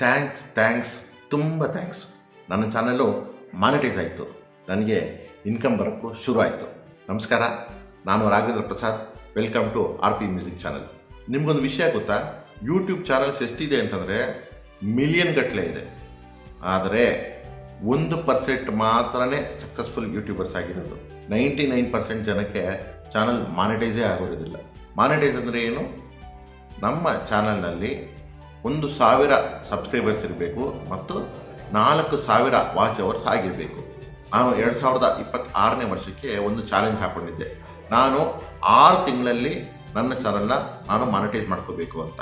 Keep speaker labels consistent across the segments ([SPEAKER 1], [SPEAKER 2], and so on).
[SPEAKER 1] Thanks ತುಂಬ thanks. ನನ್ನ channel monetize ಆಯಿತು, ನನಗೆ ಇನ್ಕಮ್ ಬರೋಕ್ಕೂ ಶುರು ಆಯಿತು. ನಮಸ್ಕಾರ, ನಾನು Raghavendra Prasad. Welcome to RP music channel. ನಿಮಗೊಂದು ವಿಷಯ ಗೊತ್ತಾ? ಯೂಟ್ಯೂಬ್ ಚಾನಲ್ಸ್ ಎಷ್ಟಿದೆ ಅಂತಂದರೆ ಮಿಲಿಯನ್ ಗಟ್ಟಲೆ ಇದೆ. ಆದರೆ 1% ಮಾತ್ರನೇ ಸಕ್ಸಸ್ಫುಲ್ ಯೂಟ್ಯೂಬರ್ಸ್ ಆಗಿರೋದು. 99% ಜನಕ್ಕೆ ಚಾನಲ್ ಮಾನಿಟೈಸೇ ಆಗೋದಿಲ್ಲ. ಮಾನಿಟೈಸ್ ಅಂದರೆ ಏನು? ನಮ್ಮ ಚಾನಲ್ನಲ್ಲಿ 1,000 ಸಬ್ಸ್ಕ್ರೈಬರ್ಸ್ ಇರಬೇಕು ಮತ್ತು 4,000 ವಾಚ್ ಅವರ್ಸ್ ಆಗಿರಬೇಕು. ನಾನು 2026ನೇ ವರ್ಷಕ್ಕೆ ಒಂದು ಚಾಲೆಂಜ್ ಹಾಕ್ಕೊಂಡಿದ್ದೆ. ನಾನು 6 ತಿಂಗಳಲ್ಲಿ ನನ್ನ ಚಾನಲ್ನ ನಾನು ಮಾನಿಟೈಸ್ ಮಾಡ್ಕೋಬೇಕು ಅಂತ.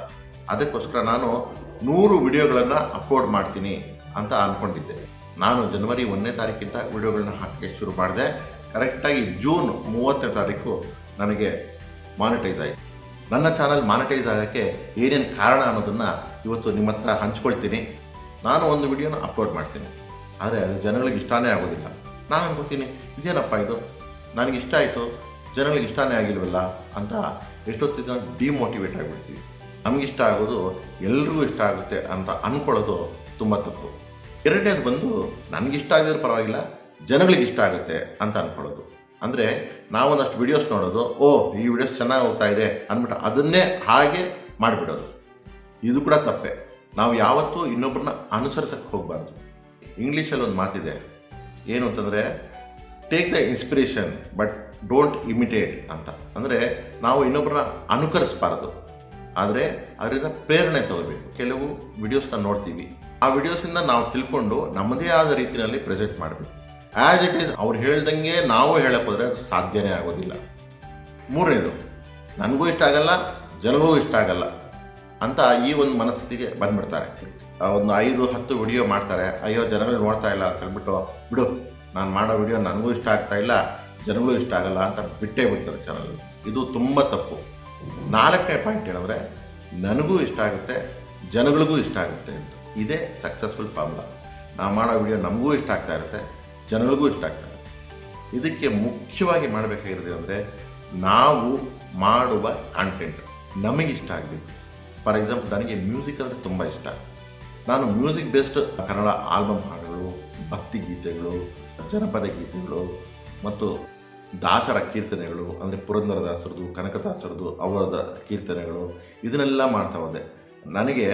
[SPEAKER 1] ಅದಕ್ಕೋಸ್ಕರ ನಾನು 100 ವಿಡಿಯೋಗಳನ್ನು ಅಪ್ಲೋಡ್ ಮಾಡ್ತೀನಿ ಅಂತ ಅಂದ್ಕೊಂಡಿದ್ದೆ. ನಾನು ಜನವರಿ 1ನೇ ತಾರೀಕಿಂದ ವಿಡಿಯೋಗಳನ್ನ ಹಾಕಕ್ಕೆ ಶುರು ಮಾಡಿದೆ. ಕರೆಕ್ಟಾಗಿ ಜೂನ್ 30ನೇ ತಾರೀಕು ನನಗೆ ಮಾನಿಟೈಸ್ ಆಯಿತು. ನನ್ನ ಚಾನಲ್ ಮಾನಿಟೈಸ್ ಆಗೋಕ್ಕೆ ಏನೇನು ಕಾರಣ ಅನ್ನೋದನ್ನು ಇವತ್ತು ನಿಮ್ಮ ಹತ್ರ ಹಂಚ್ಕೊಳ್ತೀನಿ. ನಾನು ಒಂದು ವಿಡಿಯೋನ ಅಪ್ಲೋಡ್ ಮಾಡ್ತೀನಿ, ಆದರೆ ಅದು ಜನಗಳಿಗೆ ಇಷ್ಟನೇ ಆಗೋದಿಲ್ಲ. ನಾನು ಅನ್ಕೋತೀನಿ, ಇದೇನಪ್ಪ ಇದು, ನನಗೆ ಇಷ್ಟ ಆಯಿತು, ಜನಗಳಿಗೆ ಇಷ್ಟನೇ ಆಗಿಲ್ವಲ್ಲ ಅಂತ ಎಷ್ಟೊತ್ತಿಗೆ ಡಿಮೋಟಿವೇಟ್ ಆಗಿಬಿಡ್ತೀವಿ. ನಮಗಿಷ್ಟ ಆಗೋದು ಎಲ್ರಿಗೂ ಇಷ್ಟ ಆಗುತ್ತೆ ಅಂತ ಅಂದ್ಕೊಳ್ಳೋದು ತುಂಬ ತಪ್ಪು. ಎರಡನೇದು ಬಂದು ನನಗಿಷ್ಟ ಆಗಿದ್ರೆ ಪರವಾಗಿಲ್ಲ, ಜನಗಳಿಗೆ ಇಷ್ಟ ಆಗುತ್ತೆ ಅಂತ ಅಂದ್ಕೊಳ್ಳೋದು. ಅಂದರೆ ನಾವೊಂದಷ್ಟು ವಿಡಿಯೋಸ್ ನೋಡೋದು, ಈ ವಿಡಿಯೋಸ್ ಚೆನ್ನಾಗಿ ಹೋಗ್ತಾ ಇದೆ ಅಂದ್ಬಿಟ್ಟು ಅದನ್ನೇ ಹಾಗೆ ಮಾಡಿಬಿಡೋದು. ಇದು ಕೂಡ ತಪ್ಪೆ. ನಾವು ಯಾವತ್ತೂ ಇನ್ನೊಬ್ಬರನ್ನ ಅನುಸರಿಸಕ್ಕೆ ಹೋಗಬಾರ್ದು. ಇಂಗ್ಲೀಷಲ್ಲಿ ಒಂದು ಮಾತಿದೆ, ಏನು ಅಂತಂದರೆ take the inspiration but don't imitate ಅಂತ. ಅಂದರೆ ನಾವು ಇನ್ನೊಬ್ಬರನ್ನ ಅನುಕರಿಸಬಾರ್ದು, ಆದರೆ ಅದರಿಂದ ಪ್ರೇರಣೆ ತಗೋಬೇಕು. ಕೆಲವು ವಿಡಿಯೋಸ್ನ ನೋಡ್ತೀವಿ, ಆ ವಿಡಿಯೋಸಿಂದ ನಾವು ತಿಳ್ಕೊಂಡು ನಮ್ಮದೇ ಆದ ರೀತಿಯಲ್ಲಿ ಪ್ರೆಸೆಂಟ್ ಮಾಡಬೇಕು. ಆ್ಯಸ್ ಇಟ್ ಈಸ್ ಅವ್ರು ಹೇಳ್ದಂಗೆ ನಾವು ಹೇಳಕ್ಕೆ ಹೋದರೆ ಅದು ಸಾಧ್ಯನೇ ಆಗೋದಿಲ್ಲ. ಮೂರನೇದು, ನನಗೂ ಇಷ್ಟ ಆಗಲ್ಲ, ಜನರಿಗೂ ಇಷ್ಟ ಆಗಲ್ಲ ಅಂತ ಈ ಒಂದು ಮನಸ್ಥಿತಿಗೆ ಬಂದ್ಬಿಡ್ತಾರೆ. ಒಂದು 5-10 ವಿಡಿಯೋ ಮಾಡ್ತಾರೆ, ಅಯ್ಯೋ ಜನಗಳು ನೋಡ್ತಾ ಇಲ್ಲ ಅಂತ ಹೇಳ್ಬಿಟ್ಟು, ಬಿಡು ನಾನು ಮಾಡೋ ವಿಡಿಯೋ ನನಗೂ ಇಷ್ಟ ಆಗ್ತಾ ಇಲ್ಲ, ಜನಗಳಿಗೂ ಇಷ್ಟ ಆಗಲ್ಲ ಅಂತ ಬಿಟ್ಟೇ ಬಿಡ್ತಾರೆ ಚಾನಲ್. ಇದು ತುಂಬ ತಪ್ಪು. 4ನೇ ಪಾಯಿಂಟ್ ಏನಂದರೆ, ನನಗೂ ಇಷ್ಟ ಆಗುತ್ತೆ, ಜನಗಳಿಗೂ ಇಷ್ಟ ಆಗುತ್ತೆ ಅಂತ. ಇದೇ ಸಕ್ಸಸ್ಫುಲ್ ಫಾರ್ಮುಲಾ. ನಾವು ಮಾಡೋ ವಿಡಿಯೋ ನಮಗೂ ಇಷ್ಟ ಆಗ್ತಾ ಇರುತ್ತೆ, ಜನಗಳಿಗೂ ಇಷ್ಟ ಆಗ್ತಾ ಇರುತ್ತೆ. ಇದಕ್ಕೆ ಮುಖ್ಯವಾಗಿ ಮಾಡಬೇಕಾಗಿರೋದು ಅಂದರೆ, ನಾವು ಮಾಡುವ ಕಾಂಟೆಂಟ್ ನಮಗಿಷ್ಟ ಆಗಬೇಕು. ಫಾರ್ ಎಕ್ಸಾಂಪಲ್, ನನಗೆ ಮ್ಯೂಸಿಕ್ ಅಂದರೆ ತುಂಬ ಇಷ್ಟ. ನಾನು ಮ್ಯೂಸಿಕ್ ಬೇಸ್ಡ್ ಕನ್ನಡ ಆಲ್ಬಮ್ ಹಾಡುಗಳು, ಭಕ್ತಿ ಗೀತೆಗಳು, ಜನಪದ ಗೀತೆಗಳು ಮತ್ತು ದಾಸರ ಕೀರ್ತನೆಗಳು, ಅಂದರೆ ಪುರಂದರದಾಸರದು, ಕನಕದಾಸರದು, ಅವರದ ಕೀರ್ತನೆಗಳು, ಇದನ್ನೆಲ್ಲ ಮಾಡ್ತಾ ಹೋದೆ. ನನಗೆ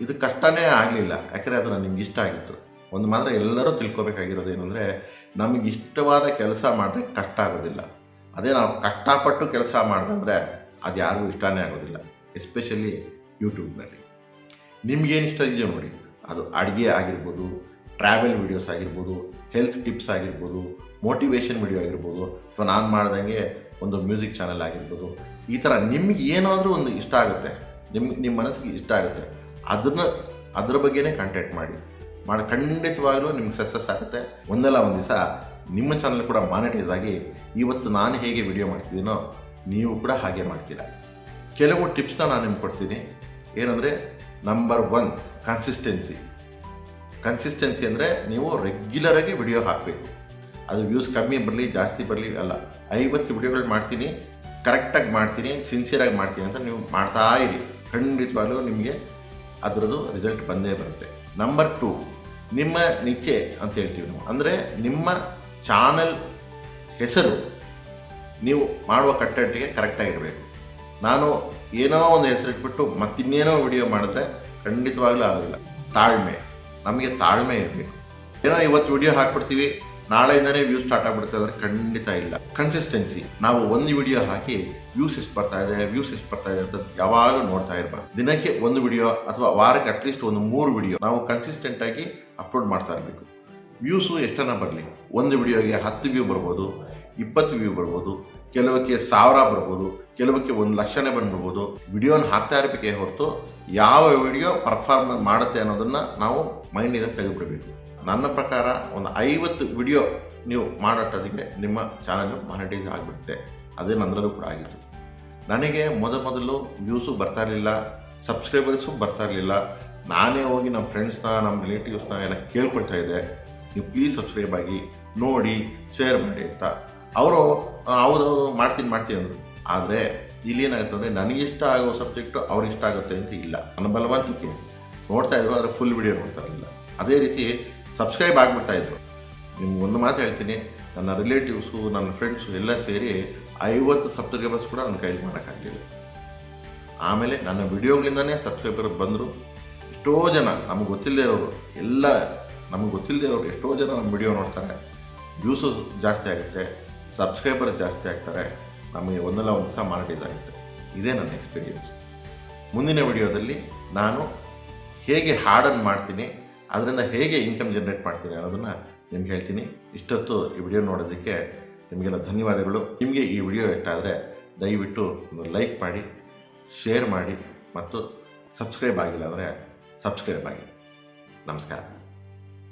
[SPEAKER 1] ಇದು ಕಷ್ಟನೇ ಆಗಲಿಲ್ಲ, ಯಾಕಂದರೆ ಅದು ನನಗೆ ಇಷ್ಟ ಆಗಿತ್ತು. ಒಂದು ಮಾತ್ರ ಎಲ್ಲರೂ ತಿಳ್ಕೊಬೇಕಾಗಿರೋದು ಏನಂದರೆ, ನಮಗೆ ಇಷ್ಟವಾದ ಕೆಲಸ ಮಾಡಿದ್ರೆ ಕಷ್ಟ ಆಗೋದಿಲ್ಲ. ಅದೇ ನಾವು ಕಷ್ಟಪಟ್ಟು ಕೆಲಸ ಮಾಡಿದ್ರೆ ಅದು ಯಾರಿಗೂ ಇಷ್ಟನೇ ಆಗೋದಿಲ್ಲ. ಎಸ್ಪೆಷಲಿ ಯೂಟ್ಯೂಬ್ನಲ್ಲಿ ನಿಮ್ಗೇನು ಇಷ್ಟ ಇದೆಯೋ ನೋಡಿ, ಅದು ಅಡುಗೆ ಆಗಿರ್ಬೋದು, ಟ್ರಾವೆಲ್ ವಿಡಿಯೋಸ್ ಆಗಿರ್ಬೋದು, ಹೆಲ್ತ್ ಟಿಪ್ಸ್ ಆಗಿರ್ಬೋದು, ಮೋಟಿವೇಶನ್ ವಿಡಿಯೋ ಆಗಿರ್ಬೋದು, ಅಥವಾ ನಾನು ಮಾಡ್ದಂಗೆ ಒಂದು ಮ್ಯೂಸಿಕ್ ಚಾನಲ್ ಆಗಿರ್ಬೋದು. ಈ ಥರ ನಿಮ್ಗೆ ಏನಾದರೂ ಒಂದು ಇಷ್ಟ ಆಗುತ್ತೆ, ನಿಮ್ಮ ಮನಸ್ಸಿಗೆ ಇಷ್ಟ ಆಗುತ್ತೆ, ಅದ್ರ ಬಗ್ಗೆನೇ ಕಂಟೆಂಟ್ ಮಾಡಿ ಖಂಡಿತವಾಗಲೂ ನಿಮ್ಗೆ ಸಕ್ಸಸ್ ಆಗುತ್ತೆ. ಒಂದಲ್ಲ ಒಂದು ದಿವಸ ನಿಮ್ಮ ಚಾನಲ್ ಕೂಡ ಮಾನಿಟೈಸ್ ಆಗಿ, ಇವತ್ತು ನಾನು ಹೇಗೆ ವಿಡಿಯೋ ಮಾಡ್ತಿದ್ದೀನೋ ನೀವು ಕೂಡ ಹಾಗೆ ಮಾಡ್ತೀರಾ. ಕೆಲವು ಟಿಪ್ಸ್ನ ನಾನು ನಿಮ್ಗೆ ಕೊಡ್ತೀನಿ. ಏನಂದರೆ, ನಂಬರ್ 1 ಕನ್ಸಿಸ್ಟೆನ್ಸಿ ಅಂದರೆ ನೀವು ರೆಗ್ಯುಲರಾಗಿ ವಿಡಿಯೋ ಹಾಕಬೇಕು. ಅದು ವ್ಯೂಸ್ ಕಮ್ಮಿ ಬರಲಿ ಜಾಸ್ತಿ ಬರಲಿ ಅಲ್ಲ, 50 ವಿಡಿಯೋಗಳು ಮಾಡ್ತೀನಿ, ಕರೆಕ್ಟಾಗಿ ಮಾಡ್ತೀನಿ, ಸಿನ್ಸಿಯರಾಗಿ ಮಾಡ್ತೀನಿ ಅಂತ ನೀವು ಮಾಡ್ತಾ ಇರಿ. ಖಂಡಿತವಾಗಲೂ ನಿಮಗೆ ಅದರದ್ದು ರಿಸಲ್ಟ್ ಬಂದೇ ಬರುತ್ತೆ. ನಂಬರ್ 2, ನಿಮ್ಮ ನಿಚ್ಚೆ ಅಂತ ಹೇಳ್ತೀವಿ ನಾವು. ಅಂದರೆ ನಿಮ್ಮ ಚಾನಲ್ ಹೆಸರು ನೀವು ಮಾಡುವ ಕಂಟೆಂಟಿಗೆ ಕರೆಕ್ಟಾಗಿರಬೇಕು. ನಾನು ಏನೋ ಒಂದು ಹೆಸರಿಟ್ಬಿಟ್ಟು ಮತ್ತಿನ್ನೇನೋ ವಿಡಿಯೋ ಮಾಡಿದ್ರೆ ಖಂಡಿತವಾಗ್ಲೂ ಆಗೋದಿಲ್ಲ. ನಮಗೆ ತಾಳ್ಮೆ ಇರಬೇಕು. ಏನೋ ಇವತ್ತು ವಿಡಿಯೋ ಹಾಕ್ಬಿಡ್ತೀವಿ, ನಾಳೆಯಿಂದನೇ ವ್ಯೂಸ್ ಸ್ಟಾರ್ಟ್ ಆಗಿಬಿಡುತ್ತೆ ಅಂದರೆ ಖಂಡಿತ ಇಲ್ಲ. ಕನ್ಸಿಸ್ಟೆನ್ಸಿ, ನಾವು ಒಂದು ವಿಡಿಯೋ ಹಾಕಿ ವ್ಯೂಸ್ ಎಷ್ಟು ಬರ್ತಾ ಇದೆ ಅಂತ ಯಾವಾಗಲೂ ನೋಡ್ತಾ ಇರಬಾರ್ದು. ದಿನಕ್ಕೆ ಒಂದು ವಿಡಿಯೋ ಅಥವಾ ವಾರಕ್ಕೆ ಅಟ್ಲೀಸ್ಟ್ ಒಂದು 3 ವಿಡಿಯೋ ನಾವು ಕನ್ಸಿಸ್ಟೆಂಟಾಗಿ ಅಪ್ಲೋಡ್ ಮಾಡ್ತಾ ಇರಬೇಕು. ವ್ಯೂಸು ಎಷ್ಟನ್ನ ಬರಲಿ, ಒಂದು ವಿಡಿಯೋಗೆ 10 ವ್ಯೂ ಬರ್ಬೋದು, 20 ವ್ಯೂ ಬರ್ಬೋದು, ಕೆಲವಕ್ಕೆ 1000 ಬರ್ಬೋದು, ಕೆಲವಕ್ಕೆ 1,00,000 ಬಂದ್ಬಿಡ್ಬೋದು. ವಿಡಿಯೋನ ಹಾಕ್ತಾ ಇರಬೇಕೇ ಹೊರತು ಯಾವ ವಿಡಿಯೋ ಪರ್ಫಾರ್ಮೆನ್ಸ್ ಮಾಡುತ್ತೆ ಅನ್ನೋದನ್ನು ನಾವು ಮೈಂಡಿಂದ ತೆಗೆದುಬಿಡಬೇಕು. ನನ್ನ ಪ್ರಕಾರ ಒಂದು 50 ವಿಡಿಯೋ ನೀವು ಮಾಡೋಷ್ಟೊತ್ತಿಗೆ ನಿಮ್ಮ ಚಾನಲ್ ಮಾನಿಟೈಸ್ ಆಗಿಬಿಡುತ್ತೆ. ಅದೇ ನನ್ನಲ್ಲೂ ಕೂಡ ಆಗಿತ್ತು. ನನಗೆ ಮೊದಲು ವ್ಯೂಸು ಬರ್ತಾ ಇರಲಿಲ್ಲ, ಸಬ್ಸ್ಕ್ರೈಬರ್ಸು ಬರ್ತಾ ಇರಲಿಲ್ಲ. ನಾನೇ ಹೋಗಿ ನಮ್ಮ ಫ್ರೆಂಡ್ಸ್ನ, ನಮ್ಮ ರಿಲೇಟಿವ್ಸ್ನ ಎಲ್ಲ ಕೇಳ್ಕೊಳ್ತಾ ಇದ್ದೆ, ನೀವು ಪ್ಲೀಸ್ ಸಬ್ಸ್ಕ್ರೈಬ್ ಆಗಿ, ನೋಡಿ, ಶೇರ್ ಮಾಡಿ ಅಂತ. ಅವರು ಹೌದು ಮಾಡ್ತೀನಿ ಅಂದರು. ಆದರೆ ಇಲ್ಲಿ ಏನಾಗುತ್ತೆ ಅಂದರೆ, ನನಗಿಷ್ಟ ಆಗೋ ಸಬ್ಜೆಕ್ಟು ಅವ್ರಿಗೆ ಇಷ್ಟ ಆಗುತ್ತೆ ಅಂತ ಇಲ್ಲ. ನನ್ನ ಬಲವಂತಿಕೆ ನೋಡ್ತಾ ಇದ್ರು, ಆದರೆ ಫುಲ್ ವಿಡಿಯೋ ನೋಡ್ತಾ ಇರಲಿಲ್ಲ. ಅದೇ ರೀತಿ ಸಬ್ಸ್ಕ್ರೈಬ್ ಆಗಿಬಿಡ್ತಾಯಿದ್ರು. ನಿಮ್ಗೆ ಒಂದು ಮಾತು ಹೇಳ್ತೀನಿ, ನನ್ನ ರಿಲೇಟಿವ್ಸು, ನನ್ನ ಫ್ರೆಂಡ್ಸು ಎಲ್ಲ ಸೇರಿ 50 ಸಬ್ಸ್ಕ್ರೈಬರ್ಸ್ ಕೂಡ ನನ್ನ ಕೈಲಿ ಮಾಡೋಕ್ಕಾಗಲಿಲ್ಲ. ಆಮೇಲೆ ನನ್ನ ವಿಡಿಯೋಗಳಿಂದನೇ ಸಬ್ಸ್ಕ್ರೈಬರ್ ಬಂದರು. ಎಷ್ಟೋ ಜನ ನಮಗೆ ಗೊತ್ತಿಲ್ಲದೆ ಇರೋರು, ನಮಗೆ ಗೊತ್ತಿಲ್ಲದೆ ಇರೋರು ಎಷ್ಟೋ ಜನ ನಮ್ಮ ವಿಡಿಯೋ ನೋಡ್ತಾರೆ, ವ್ಯೂಸು ಜಾಸ್ತಿ ಆಗುತ್ತೆ, ಸಬ್ಸ್ಕ್ರೈಬರ್ ಜಾಸ್ತಿ ಆಗ್ತಾರೆ, ನಮಗೆ ಒಂದಲ್ಲ ಒಂದು ದಿವಸ ಮಾನಿಟೈಸ್ ಆಗುತ್ತೆ. ಇದೇ ನನ್ನ ಎಕ್ಸ್ಪೀರಿಯನ್ಸ್. ಮುಂದಿನ ವಿಡಿಯೋದಲ್ಲಿ ನಾನು ಹೇಗೆ ಹಾಡನ್ನು ಮಾಡ್ತೀನಿ, ಅದರಿಂದ ಹೇಗೆ ಇನ್ಕಮ್ ಜನ್ರೇಟ್ ಮಾಡ್ತೀನಿ ಅನ್ನೋದನ್ನು ನಿಮ್ಗೆ ಹೇಳ್ತೀನಿ. ಇಷ್ಟೊತ್ತು ಈ ವಿಡಿಯೋ ನೋಡೋದಕ್ಕೆ ನಿಮಗೆಲ್ಲ ಧನ್ಯವಾದಗಳು. ನಿಮಗೆ ಈ ವಿಡಿಯೋ ಇಷ್ಟ ಆದರೆ ದಯವಿಟ್ಟು ಒಂದು ಲೈಕ್ ಮಾಡಿ, ಶೇರ್ ಮಾಡಿ ಮತ್ತು ಸಬ್ಸ್ಕ್ರೈಬ್ ಆಗಿಲ್ಲ ಅಂದರೆ ಸಬ್ಸ್ಕ್ರೈಬ್ ಆಗಿ. ನಮಸ್ಕಾರ.